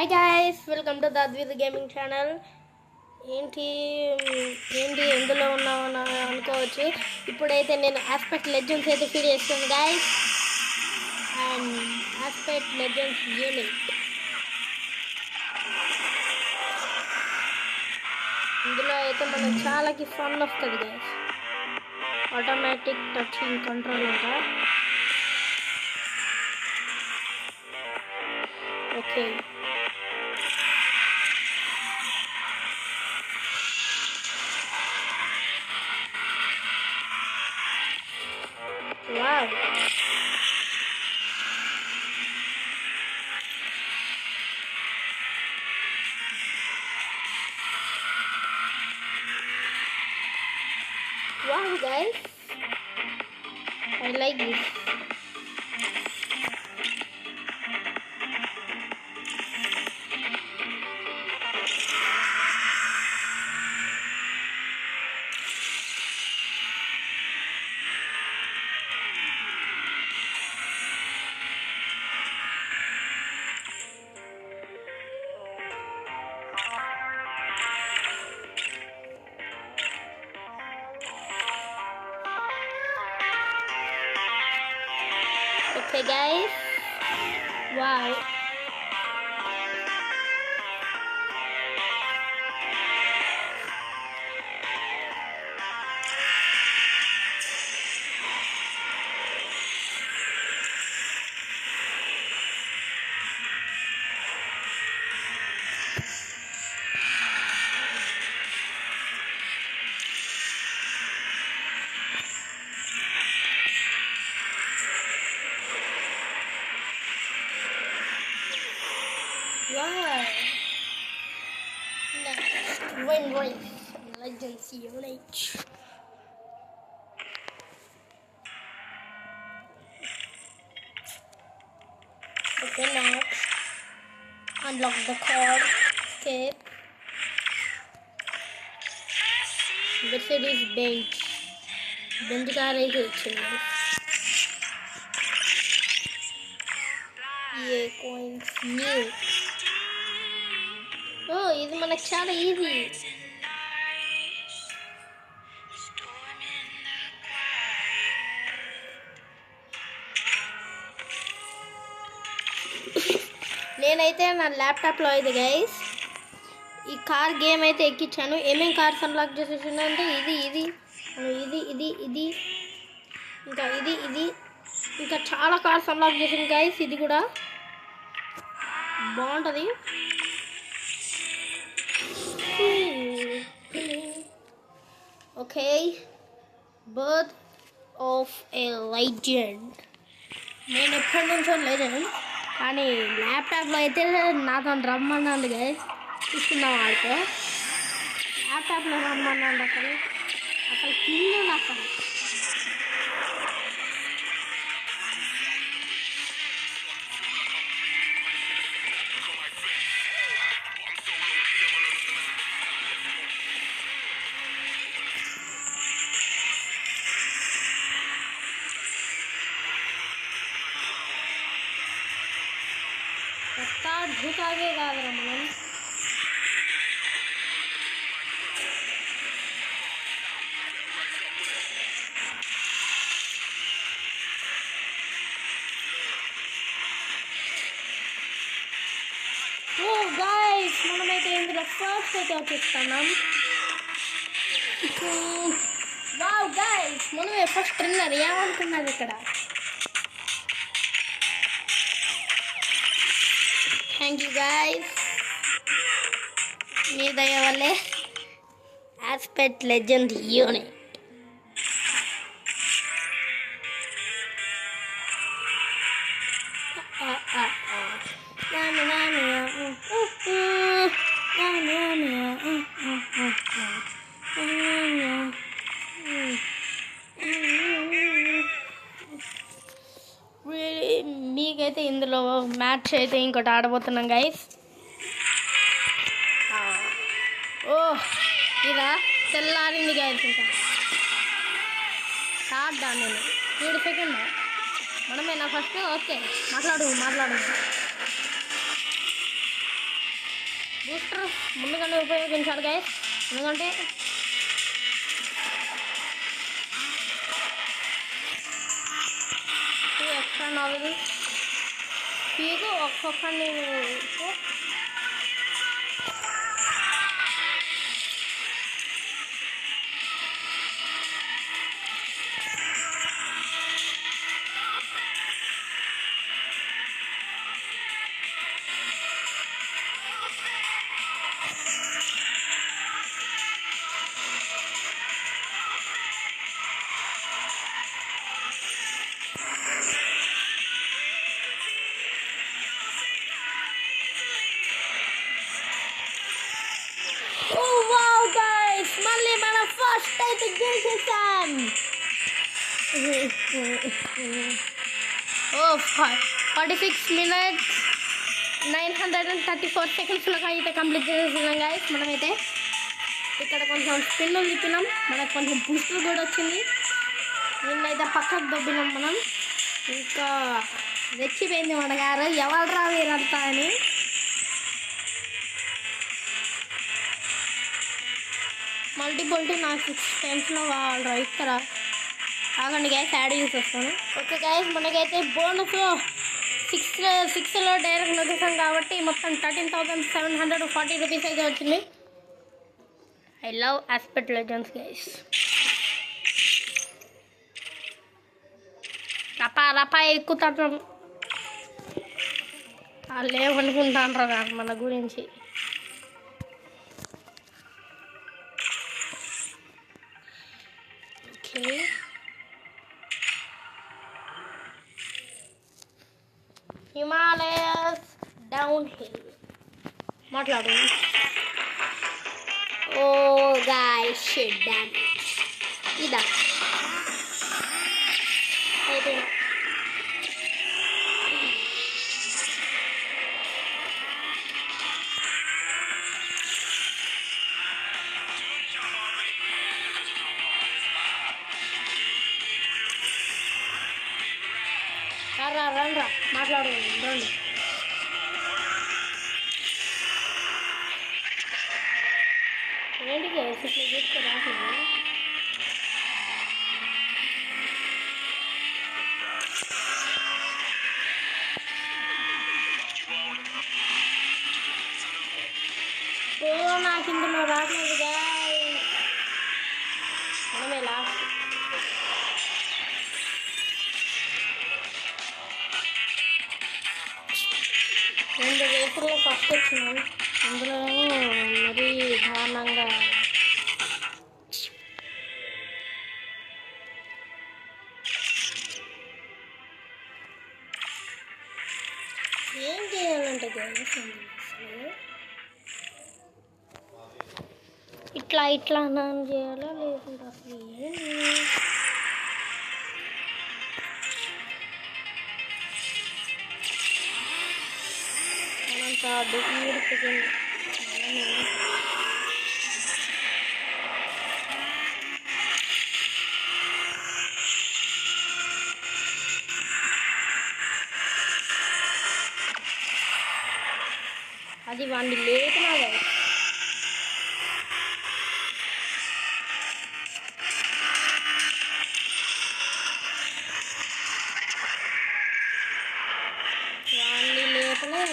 Hi guys, welcome to దాద్విద్ gaming channel. ఏంటి ఎందులో ఉన్నామని అనుకోవచ్చు. ఇప్పుడైతే నేను ఆస్పెక్ట్ లెజెండ్స్ అయితే ఫీడ్ చేస్తాను guys. And Asphalt Legends Unite ఇందులో అయితే మనకు చాలాకి ఫన్ వస్తుంది గైస్. ఆటోమేటిక్ టచింగ్ కంట్రోల్ అంట. Okay, wow. Wow guys, I like this. Okay guys, wow. Wow. Next, Wind Race Legends Unite. Okay, next, unlock the card. Escape. Mercedes Benz. Benz car అయితే వచ్చింది. ఏ coins new. ఓ, ఇది మనకు చాలా easy. నేనైతే నా ల్యాప్టాప్లో అయితే గైస్ ఈ కార్ గేమ్ అయితే ఎక్కించాను. ఏమేమి కార్స్ అన్లాక్ చేసేసాను అంటే ఇది ఇది ఇది ఇది ఇది ఇంకా ఇది ఇది ఇంకా చాలా కార్స్ అన్లాక్ చేసాను గైస్. ఇది కూడా బాగుంటుంది. Okay, birth of a legend. నేను ఎప్పటి నుంచో లెజెండ్, కానీ ల్యాప్టాప్లో అయితే నాతో రమ్మన్నాడు గైస్. చూసుకుందాం ఆడితే ల్యాప్టాప్లో రమ్మన్నాడు. అసలు కింద అసలు ढुकागे కాదురా మనం. ఓ గైస్, మనమైతే ఇందులో ఫస్ట్ అయితే వచ్చేస్తున్నాం. వావ్ గైస్, మనమే ఫస్ట్ విన్నర్. ఏమనుకున్నది ఇక్కడ. థ్యాంక్ యూ గైస్, మీ దయ వల్లే ఆస్పెక్ట్ లెజెండ్ యూనిట్. మీకైతే ఇందులో మ్యాచ్ అయితే ఇంకోటి ఆడబోతున్నాం గైస్. ఓ, ఇదా తెల్లారింది గైస్. ఇంకా స్టార్ట్ దా. నేను 7 సెకండ్ మనమేనా ఫస్ట్. ఓకే, మాట్లాడు. బూస్టర్ ముందుగానే ఉపయోగించాలి గైస్, ఎందుకంటే ఎక్స్ట్రా నాలుగు పీకు ఒక్కొక్కరిని మళ్ళీ మనం ఫస్ట్ అయితే గెలిచేసాం. ఓ 46 minutes 934 secondsలో అయితే కంప్లీట్ చేసేసాం గైస్. మనమైతే ఇక్కడ కొంచెం స్పిన్లు తిప్పినాం, మనకు కొంచెం బూస్టర్ కూడా వచ్చింది. నిన్నైతే పక్కకు దొబ్బినాం మనం. ఇంకా రెచ్చిపోయింది మన గారు, ఎవరు వీరంతా అని. మల్టిపుల్టీ నాకు 6 times కావాలరా. ఇక్కడ ఆగండి గ్యాస్ యాడ్ చేసి వస్తాను. ఓకే గ్యాస్, మనకైతే బోనస్ 6లో డైరెక్ట్ నొక్కేసాం కాబట్టి మొత్తం 13,740 రూపీస్ అయితే వచ్చింది. I love Asphalt Legends guys. రపా ఎక్కుతాం. వాళ్ళు ఏమనుకుంటాను రా మన గురించి. ఓకే, హిమాలయస్ డౌన్ హిల్ మాట్లాడు. ఓ గాయ్స్, షిట్ డ్యామేజ్ ఇదా అయితే రండ్రా మాట్లాడు. రండి, ఏంటి ఇట్లా చూస్తే రాలేదు. నాకు ఇందులో రాలేదు గాయ్స్. మనమే లాస్ట్. రెండు రేపుల్లో ఫస్ట్ వచ్చినాం, అందులో మరీ దారుణంగా. ఏం చేయాలంటే ఇట్లా అన్నం చేయాలా లేకుండా అసలు కాదు ఊడిపోతుంది. అది వాడిని లేకున్నా కదా. వాడిని లేకనే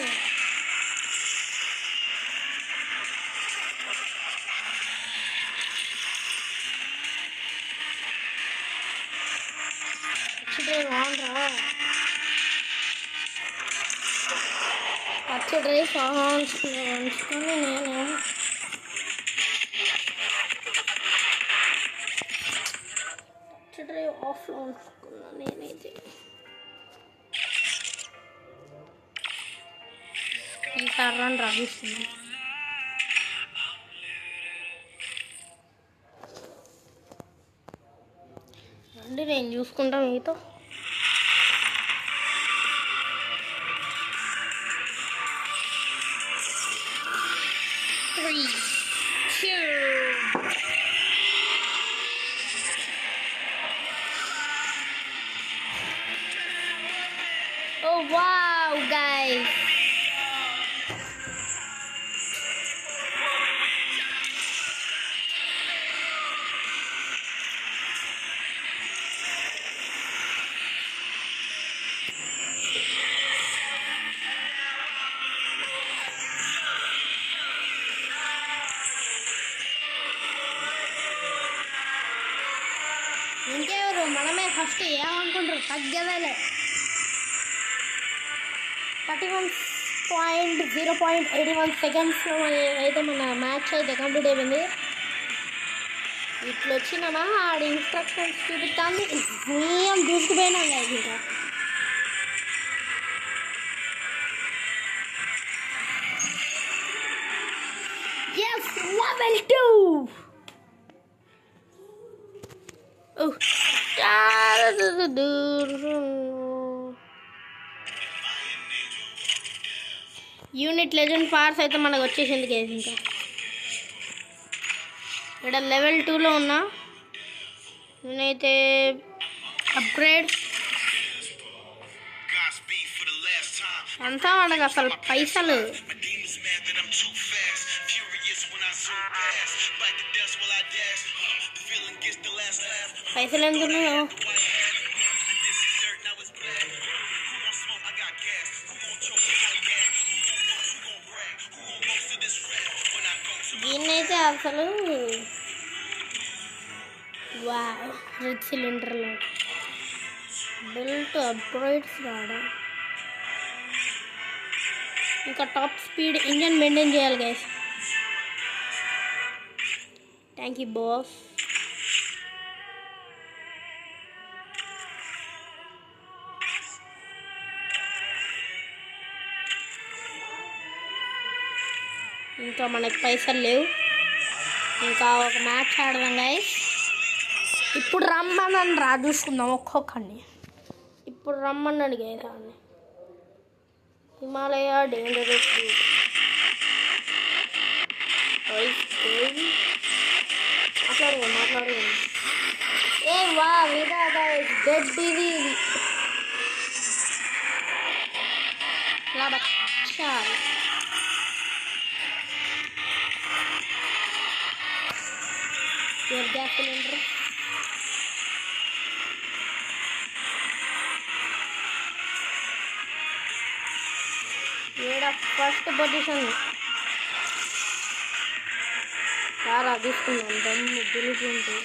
రాండ్రా. పచ్చి డ్రైవ్ ఉంచుకొని నేను పచ్చి డ్రైవ్ ఆఫ్లో ఉంచుకున్నాను నేనైతే. ఈసారి రండి రాగిస్తుంది. రండి, నేను చూసుకుంటా మీతో. Oh wow guys, మనమే ఫస్ట్ ఏమనుకుంటారు తగ్గేదేలే 31.0.81 సెకండ్స్లో అయితే మన మ్యాచ్ అయితే కంప్లీట్ అయిపోయింది. ఇట్లా వచ్చినామా ఆడ ఇన్స్ట్రక్షన్స్ చూపిస్తాను ఏం దూసుకుపోయినా కదా ఇంకా Yes, level 2. Oh. Unite Legend pass అయితే మనకు వచ్చేసింది కేసు ఇంకా ఇక్కడ లెవెల్ 2లో ఉన్నా నేనైతే అప్గ్రేడ్ అంతా మనకు అసలు పైసలు పైసలు ఎంత ఉన్నాయో దీన్నైతే అసలు వా రెడ్ సిలిండర్లో బెల్ట్ అప్గ్రేడ్స్ రాడా ఇంకా టాప్ స్పీడ్ ఇంజన్ మెయింటైన్ చేయాలి గైస్. Thank you boss. ఇంకా మనకు పైసలు లేవు. ఇంకా ఒక మ్యాచ్ ఆడదాం గైస్. ఇప్పుడు రమ్మని రా చూసుకుందాం ఒక్కొక్కడిని. ఇప్పుడు రమ్మన్నాడు గైస్ అని హిమాలయ డేంజరస్ మాట్లాడు ఏ వా విదా గైస్ డెడ్ ఇది బచ్చా your gas cylinder ఏడా ఫస్ట్ పొజిషన్ చాలా తీసుకున్నాం దమ్ము గెలుపుంటూ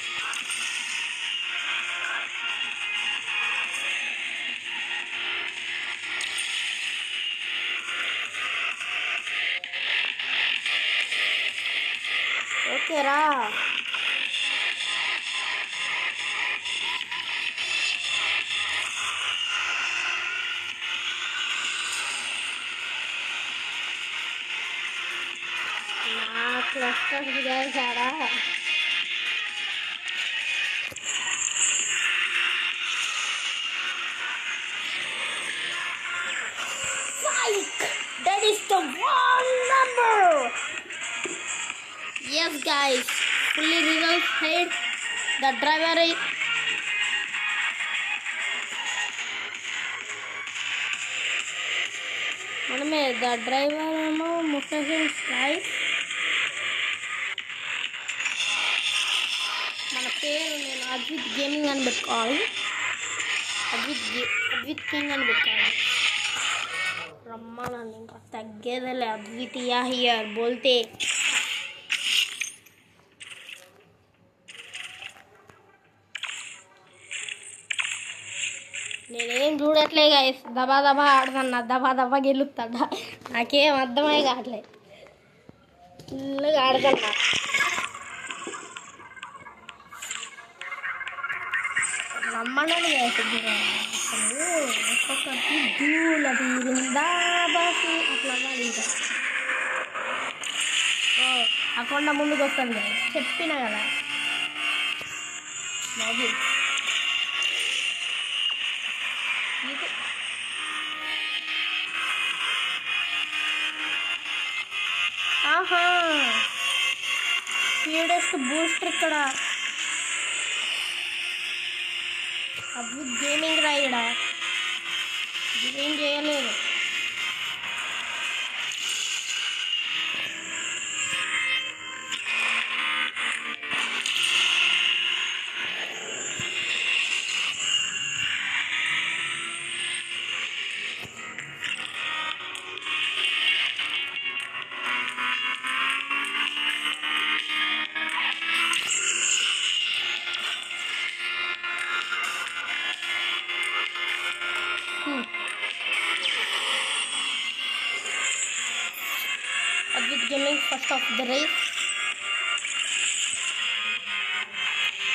ఓకేరా క్లస్టర్ చేశాడా that is the wrong number. Yes guys, fully results said the driver మనమే ద డ్రైవర్ ఏమో ముట్టేషన్ స్ట్రైక్ మన పేరు నేను అద్విత్ గేమింగ్ అని పెట్టుకోవాలి. అద్విత్ కింగ్ అని పెట్టుకోవాలి. రమ్మానండి ఇంకా తగ్గేదలే అద్వితీయ హియర్ బోల్తే నేనేం చూడట్లే గైస్. దబా దబా ఆడుతున్నా, దబా దబా గెలుస్తాడా నాకేం అర్థమై కావట్లే. ఫుల్గా ఆడుతున్నా. రమ్మన్నాడు గైస్ అసలు ఒక్కొక్కటి దూల తీరిందా బాసు అట్లా ఇంకా అక్కడ ముందుకు వస్తాను కదా చెప్పిన కదా బాబు. ఆహా స్పీడెస్ట్ బూస్టర్ ఇక్కడ అద్భుత్ గేమింగ్ రాయడా ఇదేం చేయలేదు. Gaming first of the race.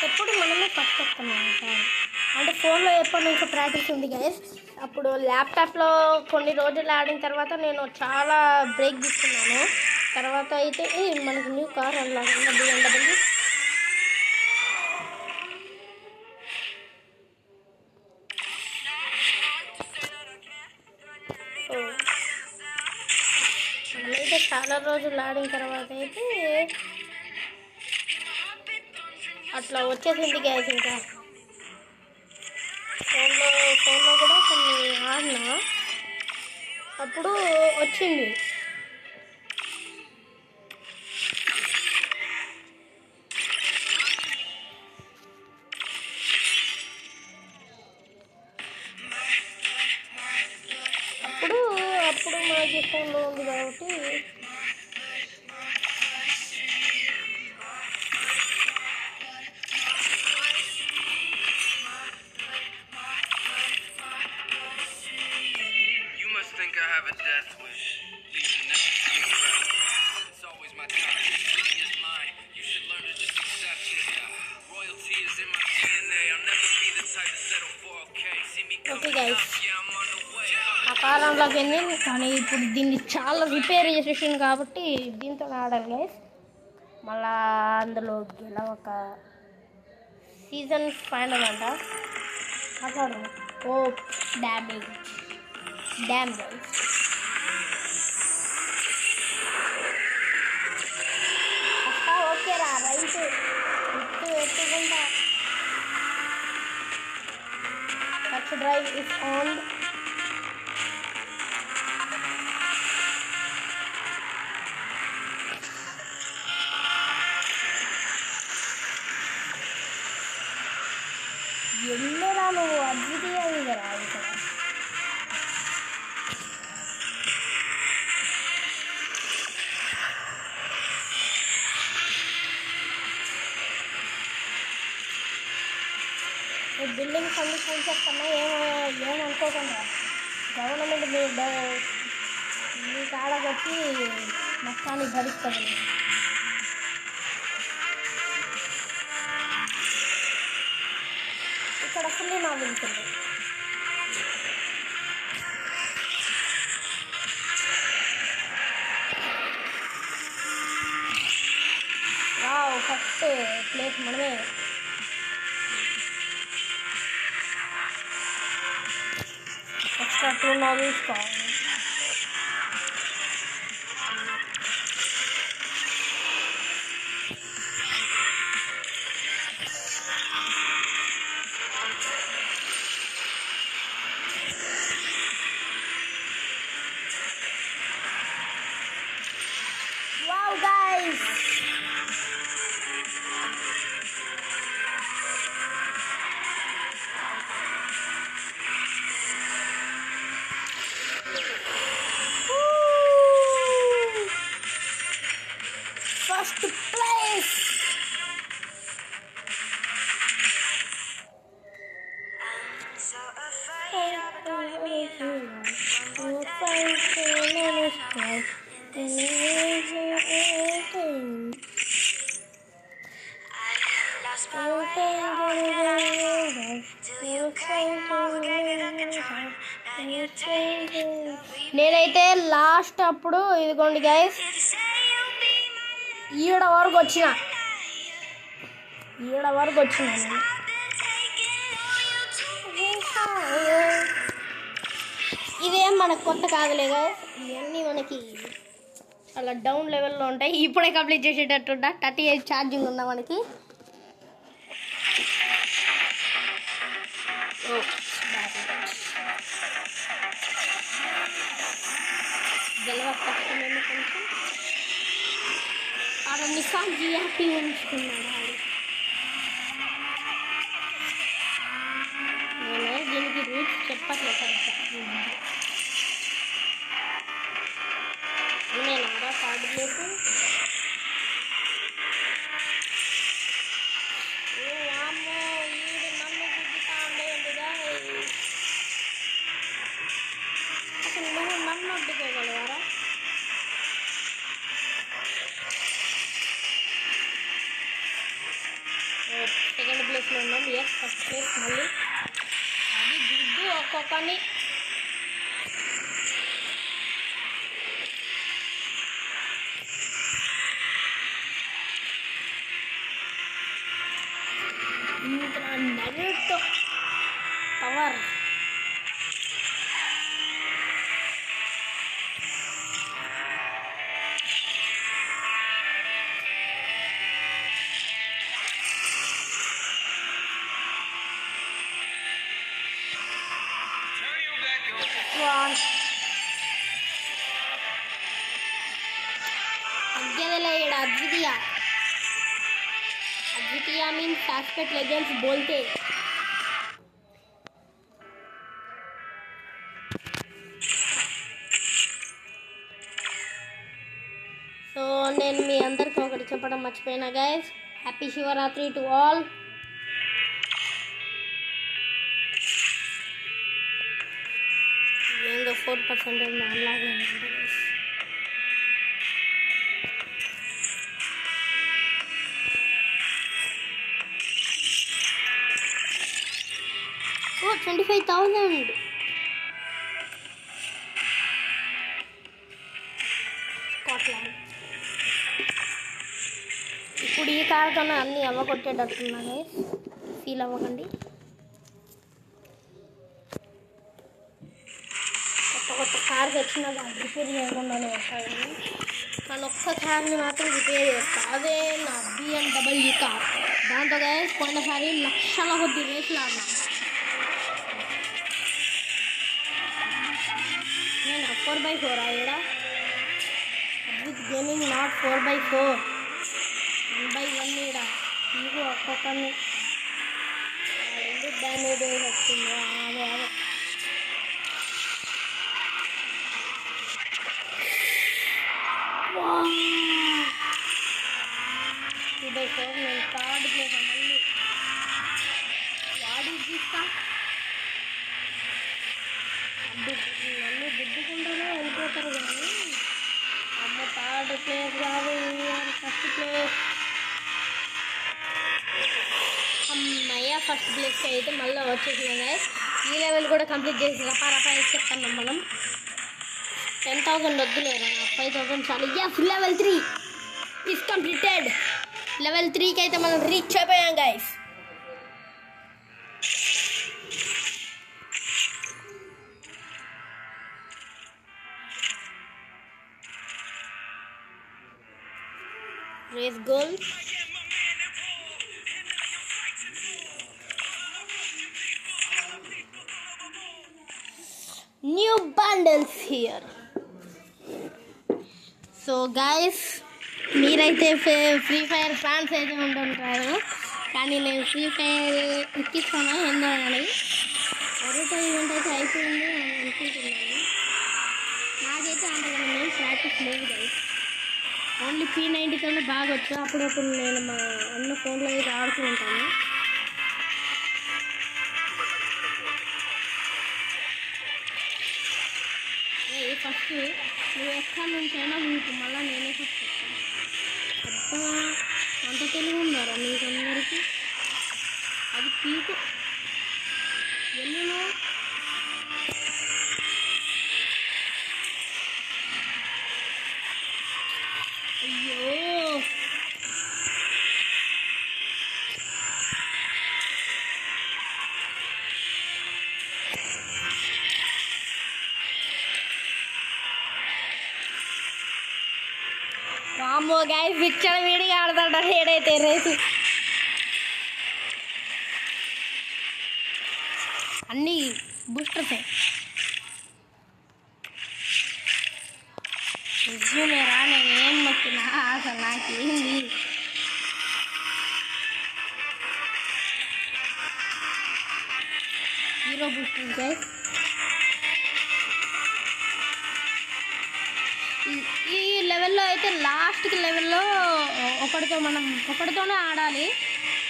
ఎప్పుడు మనమే ఫస్ట్ వస్తాం అంటే ఫోన్లో ఎప్పటి నుంచో ప్రాక్టీస్ ఉంది గైస్. అప్పుడు ల్యాప్టాప్లో కొన్ని రోజులు ఆడిన తర్వాత నేను చాలా బ్రేక్ తీసుకున్నాను. తర్వాత అయితే మనకి న్యూ కార్ అన్లాక్ BMW. మనమైతే చాలా రోజులు ఆడిన తర్వాత అయితే అట్లా వచ్చేసింది గ్యాస్. ఇంకా ఫోన్లో కూడా కొన్ని ఆడినా అప్పుడు వచ్చింది. అప్పుడు మనకి ఫోన్లో ఉంది కాబట్టి ఓకే గైస్ ఆ కాలంలోకి వెళ్ళి కానీ ఇప్పుడు దీన్ని చాలా రిపేర్ చేసేసాను కాబట్టి దీంతో ఆడాలి గైస్. మళ్ళా అందులో గెలవక సీజన్ ఫైనల్ అంట మాట్లాడు. Oh damn guys. ఓకే రా రైట్ ఎత్తుకుంటా. Touch drive is on. ఎన్నరా నువ్వు అద్వితీయంగా కదా ఇక్కడ. బిల్డింగ్స్ అన్ని కూల్చేస్తున్నా ఏమనుకోకుండా గవర్నమెంట్ మీ కాడకు వచ్చి నష్టాన్ని భరిస్తుంది. ఇక్కడ ఫుల్లీ నా వెళ్తుంది. ఫస్ట్ ప్లేస్ మనమే. ఎక్స్ట్రా 2 novels కావాలి. Wow guys, first place. నేనైతే లాస్ట్ అప్పుడు ఇదిగోండి గైస్ ఈడ వరకు వచ్చిన నేను. ఇదేం మనకు కొత్త కాదులే గైస్, ఇవన్నీ మనకి అలా డౌన్ లెవెల్లో ఉంటాయి. ఇప్పుడే కంప్లీట్ చేసేటట్టుంటా. 38 ఛార్జింగ్ ఉందా మనకి. గెలవ కష్టమేమో కొంచెం ఆడ నిసాన్ జిఆర్టీ ఉంచుకున్నాడు. నేను దీనికి రూల్స్ చెప్పట్లేదు సరిగ్గా. నేను ఆడ కార్డు లేదు. అమ్మో ఈడు నన్ను గుద్దుతా ఉండేదిగా. అసలు నువ్వు నన్ను అడ్డుకోగలవారా? ప్లేస్లో ఉన్నాం. ఎస్ ఫస్ట్ ప్లేస్ మళ్ళీ అది గుడ్డు ఒక్కొక్కని నరుటో పవర్ अगेले अद्वितीय मीन्स एस्पेक्ट लेजेंड्स बोलते. సో నేను మీ అందరికి ఒకటి చెప్పడం మర్చిపోయినా guys, happy Shivaratri to all. ఏందో 4% అలాగే ఉంది. ఓ 25,000. స్కాట్లాండ్. ఇప్పుడు ఈ కార్తో అన్నీ అవ్వగొట్టేటట్టున్నాయి, ఫీల్ అవ్వకండి. కొత్త కార్ తెచ్చినా దాన్ని రిపేర్ చేయకుండానే వస్తాయి, కానీ ఒక్క కార్ని మాత్రం రిపేర్ చేస్తా. అదే నా BMW కార్. దాంతో గైస్ పోయినసారి లక్షల కొద్ది రేట్లు ఆడినా. నేను 4x4 ఇక్కడ with gaming, not 4x4, 1x1 ఇక్కడ. ఇవి ఒక్కొక్కరిని ఎందుకు డ్యామేజ్ వచ్చిందో అదే 2x4 నేను థర్డ్ ప్లేస్. మళ్ళీ వాడి తీస్తా నన్ను దిద్దుకుంటూనే వెళ్ళిపోతారు, కానీ అమ్మ థర్డ్ ప్లేస్ కాదు, ఫస్ట్ ప్లేస్. అమ్మయ్య ఫస్ట్ ప్లేస్కి అయితే మళ్ళీ వచ్చేసింది గైస్. ఈ లెవెల్ కూడా కంప్లీట్ చేసి రపా చెప్తాను. మనం 10,000 వద్దులేరా, 5,000 చాలు. Yes level 3 is completed. Level 3కి అయితే మనం రీచ్ అయిపోయాం guys. Race goal. New bundles here. So guys, మీరైతే ఫ్రీ ఫైర్ ఫ్యాన్స్ అయితే ఉంటుంటారు, కానీ నేను ఫ్రీ ఫైర్ ఎక్కిస్తాను ఏందో అని. ఒరేటో ఈవెంట్ అయితే అయిపోయింది అని అనుకుంటున్నాను. నాకైతే అంతగా నేను ప్రాక్టీస్ లేదు గైస్. ఓన్లీ P90తోనే బాగా వచ్చు. అప్పుడప్పుడు నేను మా అన్న ఫోన్లో అయితే ఆడుతూ ఉంటాను. ఫస్ట్ నువ్వు ఎక్కడి నుంచైనా మీకు మళ్ళీ నేనే ఫస్ట్ చెప్తాను. అబ్బా అంత తెలుగు ఉన్నారా మీకు అందరికీ? అది పీకు వెళ్ళను. అయ్యో వామ్మో గైస్, విచ్చల వీడిగా ఆడతాడ ఏడైతే రేసు. అన్నీ బూస్టర్సే. నిజమేరా, నేనేం మొక్కినా అసలు నాకేంది. Hero booster guys. ఈ లెవెల్లో అయితే లాస్ట్కి లెవెల్లో ఒకటితోనే ఆడాలి.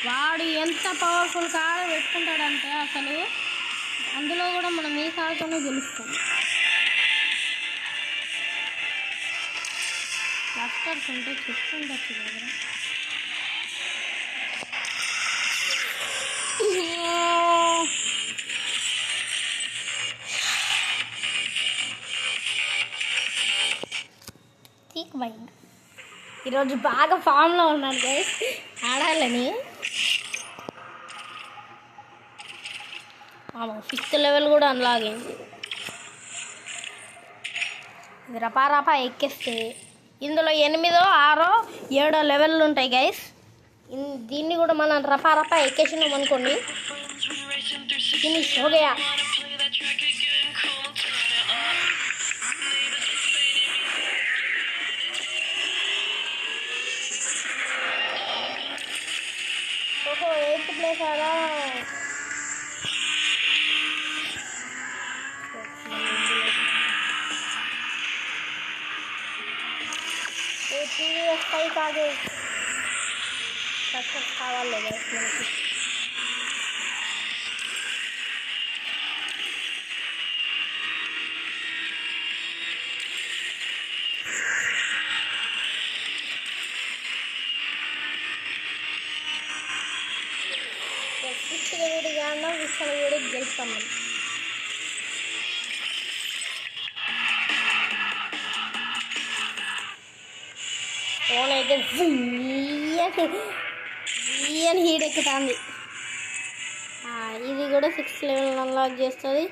వాడు ఎంత పవర్ఫుల్ కాడ పెట్టుకుంటాడంటే అసలు అందులో కూడా మనం ఈ కాడతోనే గెలుస్తాం. క్లస్టర్స్ ఉంటే చెప్పుండొచ్చు దగ్గర. ఈరోజు బాగా ఫామ్లో ఉన్నాను గైస్, ఆడాలని. 6th లెవెల్ కూడా అన్లాగ్ అయింది. ఇది రపా ఎక్కిస్తే ఇందులో 8, 6, 7 లెవెల్లు ఉంటాయి గైస్. దీన్ని కూడా మనం రపా ఎక్కేసినాం అనుకోండి, ఫినిష్ ఓకేయా. ఓహో 8th ప్లేస్ ఆడా. వస్తాయి కాదు, సక్సెస్ కావాలి మనకి. విచ్చలవిడిగా అన్నా విచ్చలవిడికి గెలుస్తాం మనం. ఫోన్ అయితే అని హీట్ ఎక్కుతుంది. ఇది కూడా 6th లెవెల్ అన్లాక్ చేస్తుంది.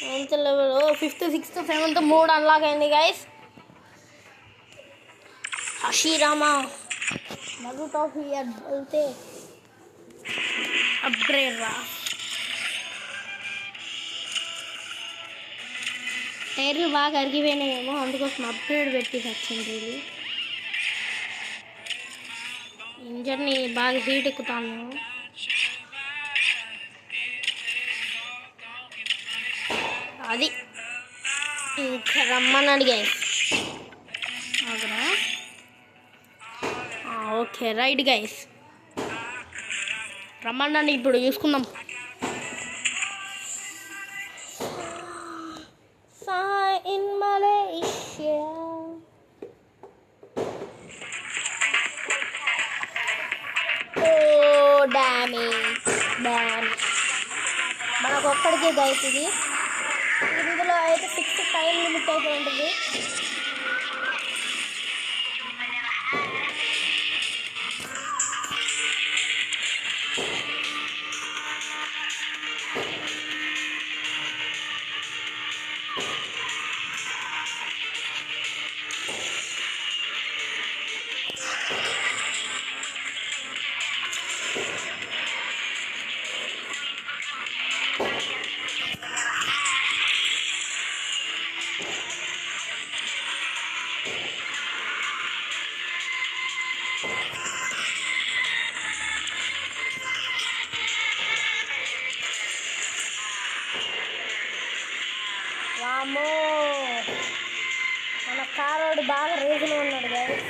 7th level, 5th, 6th, 7th 3 unlock అయింది గైస్. హషిరామా నరుటో హియర్ వెళ్తే అప్గ్రేడ్ రా. టైర్లు బాగా అరిగిపోయినాయేమో, అందుకోసం అప్గ్రేడ్ పెట్టి వచ్చింది. ఇది ఇంజన్ని బాగా హీట్ ఎక్కుతాను. అది ఇంకా రమ్మన్నాడు గైస్. ఓకే రైట్ గైస్, రమ్మన్నాడు. ఇప్పుడు చూసుకుందాం. in Malaysia. Oh damn it, damn. మనకు ఒక్కడికే గైస్ ఇది. ఇందులో అయితే 6 టైం లిమిట్ అయితే ఉంటుంది. వామ్మో, మన కారోడు బాగా రేసులో ఉన్నాడు గైస్.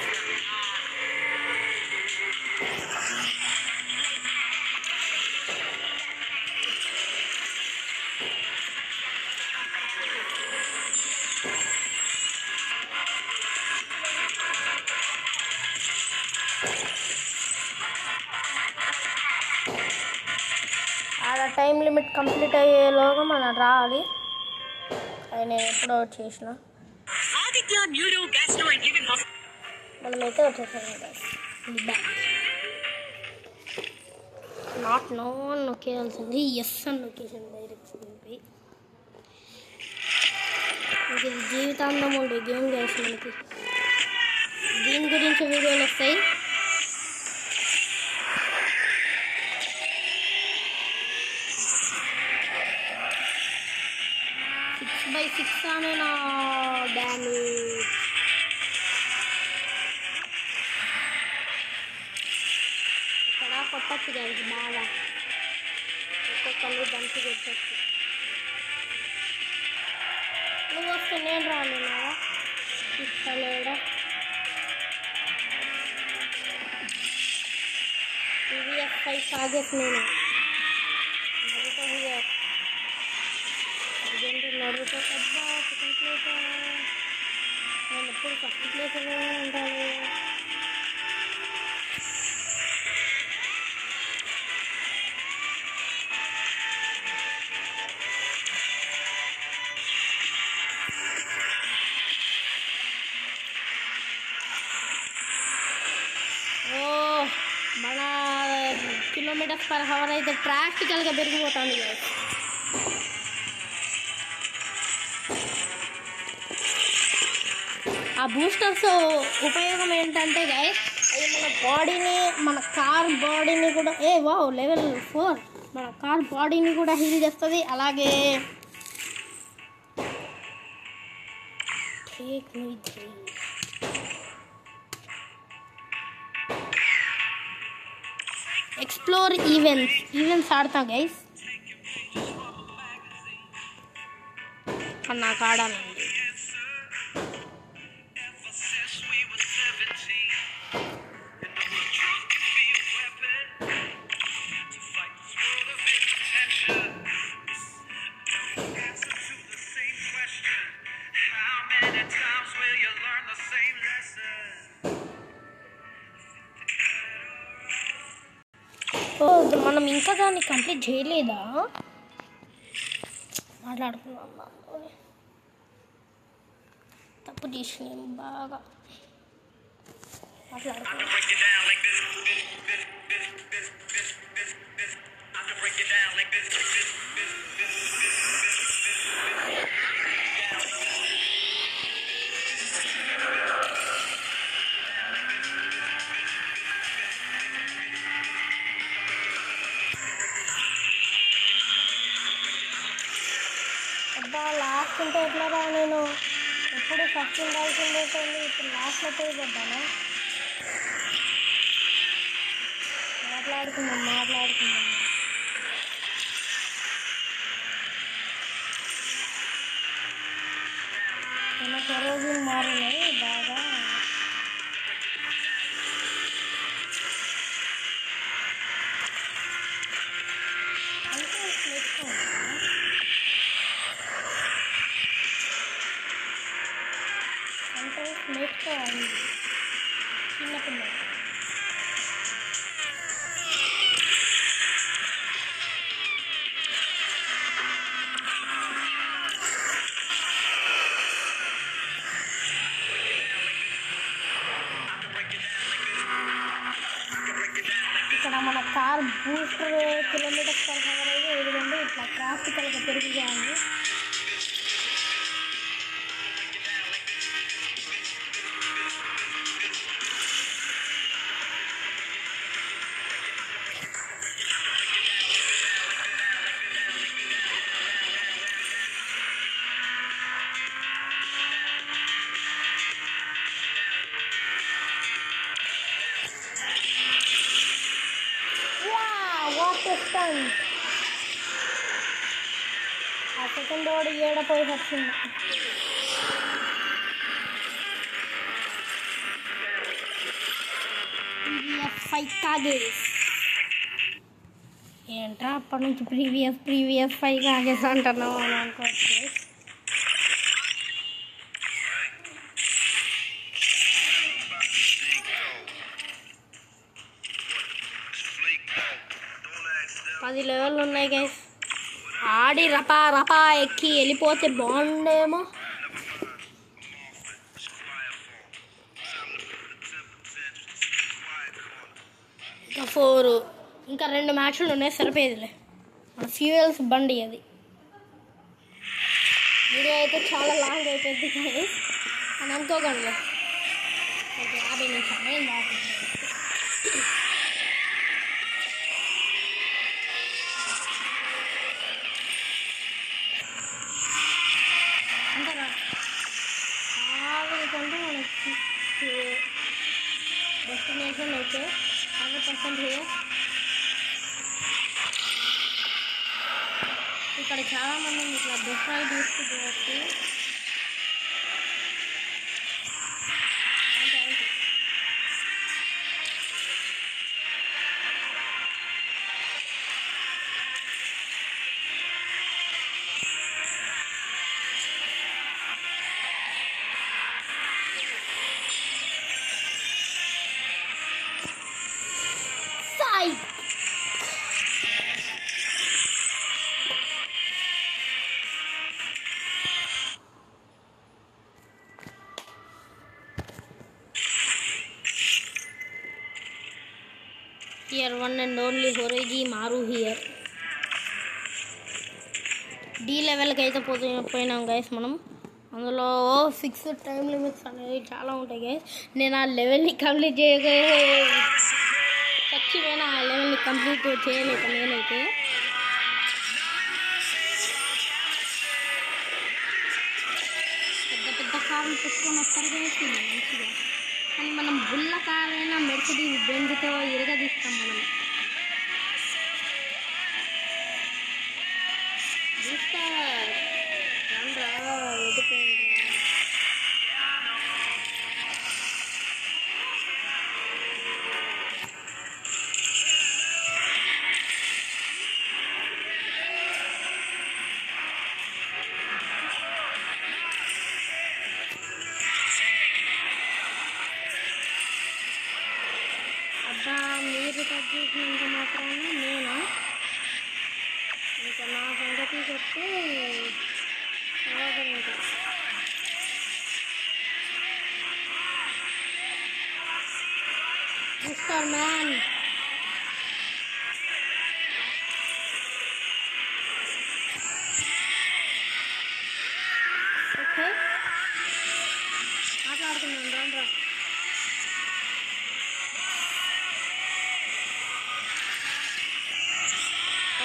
ఆడ టైం లిమిట్ కంప్లీట్ అయ్యేలోగా మనం రావాలి. అది నేను ఎప్పుడో చేసిన. మనమైతే వచ్చేసాను. నాట్ నో నొక్కేయాల్సింది, ఎస్ అని నొక్కేసాను డైరెక్ట్. ఇది జీవితాంతం ఉండే గేమ్ గైస్. మనకి దీని గురించి వీడియోలు వస్తాయి. 6x6 అనే నా డ్యామేజ్. ఇక్కడ కొట్టచ్చు గైస్, బాగా ఒక్కొక్కళ్ళు దంచి కొట్టచ్చు. నువ్వు వస్తే నేను రాలేనా ఇస్తలేడా. ఇది ఎఫ్ఐ సాగేసి నేను నరుతో అబ్బా సెకండ్ ప్లేస్. నేను ఎప్పుడు ఫస్ట్ ప్లేస్లో ఉంటాను. km/h అయితే ప్రాక్టికల్గా పెరిగిపోతుంది గైస్. ఆ బూస్టర్స్ ఉపయోగం ఏంటంటే గైస్, అది మన బాడీని, మన కార్ బాడీని కూడా లెవెల్ 4 మన కార్ బాడీని కూడా హీల్ చేస్తుంది. అలాగే ఎక్స్ప్లోర్ ఈవెంట్స్ ఆడతా గైస్. నాకు ఆడాలండి. మనం ఇంకా దాన్ని కంప్లీట్ చేయలేదా? మాట్లాడుకున్నాం, తప్పు చేసినాం, బాగా మాట్లాడుకున్నాం. లాస్ట్ ఉంటే ఎట్లారా, నేను ఎప్పుడు ఫస్ట్ ఉండాల్సింది ఉంటుంది, ఇప్పుడు లాస్ట్లో పోయిపోతాను. మాట్లాడుకుందాం. నాకు రోజులు మారినాయి బాగా. నేర్చుకోవాలి చిన్నపిల్లలు. ఇక్కడ మన కార్ బూస్టర్ km/h అయితే ఎదుగుండి ఇట్లా ప్రాక్టికల్గా పెరిగిపోయింది. ఆ సెకండ్ వాడు ఏడపోయి వచ్చింది. ఏంట్రా అప్పటి నుంచి ప్రీవియస్ 5 కాగేసి అంటున్నావు అని అనుకోవచ్చు. పది లెవెల్లు ఉన్నాయి గైస్. ఆడి రపా ఎక్కి వెళ్ళిపోతే బాగుండేమో. ఇంకా 4 ఇంకా 2 మ్యాచ్లు ఉన్నాయి, సరిపోయేదిలే. మన ఫ్యూయల్స్ బండి అది. వీడియో అయితే చాలా లాంగ్ అయిపోయింది కానీ అని అనుకోకండి. 50 నిమిషాలు ఏం బాగుంటుంది. Destination okay 100% here. ఇక్కడ చాలామంది ఇట్లా deep fry తీసుకుపోవచ్చు. Tier 1 and only Horigi Maru here. D లెవెల్కి అయితే పోయినాం గైస్ మనం. అందులో 6 టైం లిమిట్స్ అనేవి చాలా ఉంటాయి గైస్. నేను ఆ లెవెల్ని కంప్లీట్ చచ్చిపోయినా ఆ లెవెల్ని కంప్లీట్ చేయలేక నేనైతే. పెద్ద పెద్ద కార్లు పెట్టుకొని వస్తారు గైస్ మంచిగా. కానీ మనం బుల్ల కార్ అయినా మెర్సిడీస్ బెంజ్తో ఇరగదీస్తాం మనం. అబ్బా మీరు తగ్గించినంత మాత్రాన నేనా ఇంకా నా సంగతి చెప్తే ఇంకా మిస్టర్ మ్యాన్ ఓకే మాట్లాడుతున్నాను రా.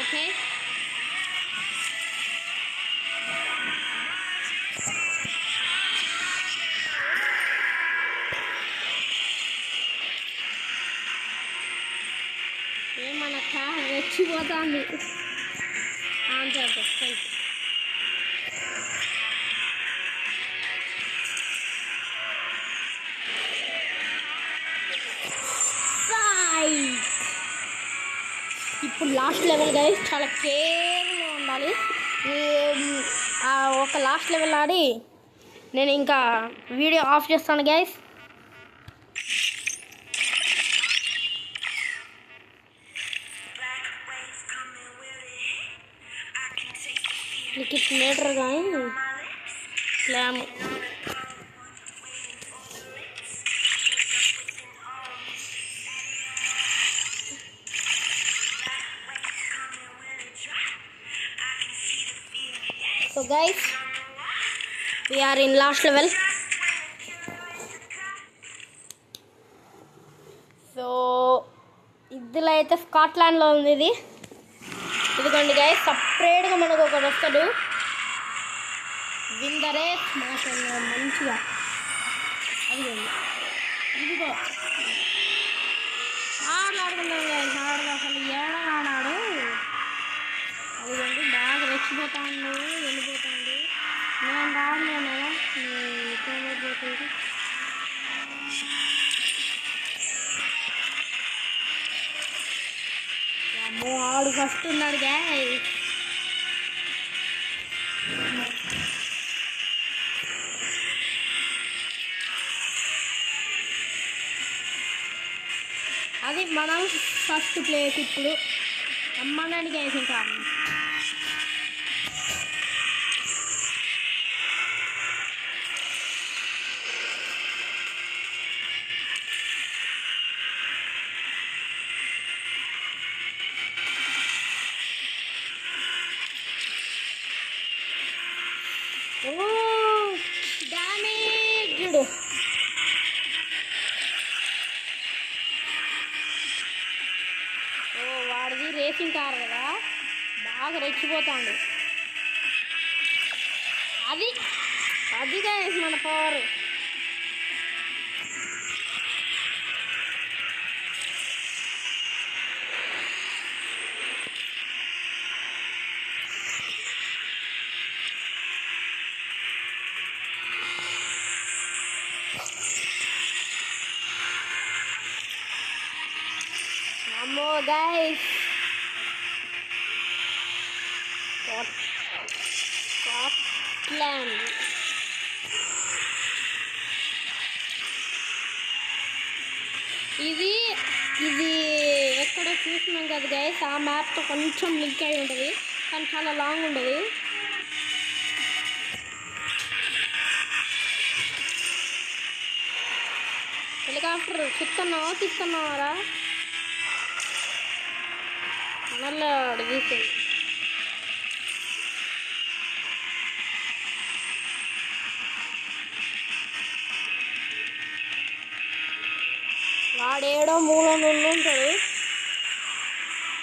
ఓకే ఏమన్నా రెచ్చిపోతుంది అంతే అంతే. ఇప్పుడు లాస్ట్ లెవెల్ గైస్ చాలా కేర్గా ఉండాలి. ఒక లాస్ట్ లెవెల్ ఆడి నేను ఇంకా వీడియో ఆఫ్ చేస్తాను గైస్. లిక్విడ్ మీటర్ కానీ clam So guys, we are in last level. So ఇదిలో అయితే స్కాట్లాండ్లో ఉంది ఇది. ఇదిగోండి గైస్ సపరేట్గా మనకు ఒకటి వస్తాడు విందరే మంచిగా. అదిగోండి ఇదిగో ఆడుకుంటాం గైస్. అసలు ఏడగాడు అదిగోండి బాగా రెచ్చిపోతాడు వెళ్ళిపోతాడు. నేను రాడలేను పోతుంది. అమ్మో ఆడు ఫస్ట్ ఉన్నాడు గైస్. అది మనం ఫస్ట్ ప్లేస్ ఇప్పుడు అమ్మడానికి గైస్. ఇంకా డ్యామేజ్డ్. వాడిది రేసింగ్ కార్ కదా బాగా రెచ్చిపోతాడు. అది గైస్ మన పవర్. అమ్మో గైస్ స్కాట్లాండ్ ఇది ఎక్కడ చూసినాం కదా గైస్. ఆ మ్యాప్తో కొంచెం లింక్ అయి ఉంటుంది కానీ చాలా లాంగ్ ఉంటుంది. హెలికాప్టర్ చూస్తున్నావా తీస్తున్నావారా? మనల్ని అడిగేసాడు. వాడేడో మూలం ఉంటాడు,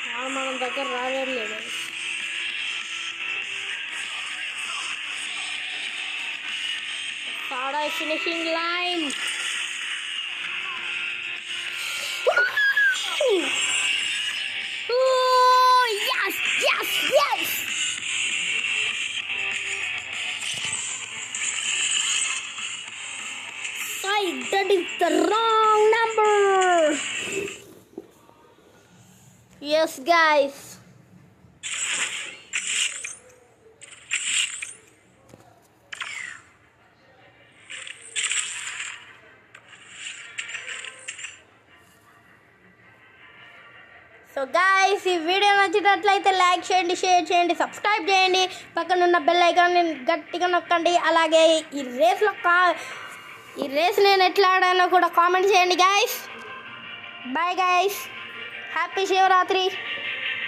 వాడు మనం దగ్గర రాలేదు. Sada finishing line. Oh, yes, yes, yes. Side, that is the wrong number. Yes, guys. So guys, ఈ వీడియో నచ్చినట్లయితే లైక్ చేయండి, షేర్ చేయండి, సబ్స్క్రైబ్ చేయండి, పక్కన ఉన్న బెల్ ఐకాన్ని గట్టిగా నొక్కండి. అలాగే ఈ రేస్ నేను ఎట్లా ఆడానో కూడా కామెంట్ చేయండి guys. Bye guys, happy Shivaratri.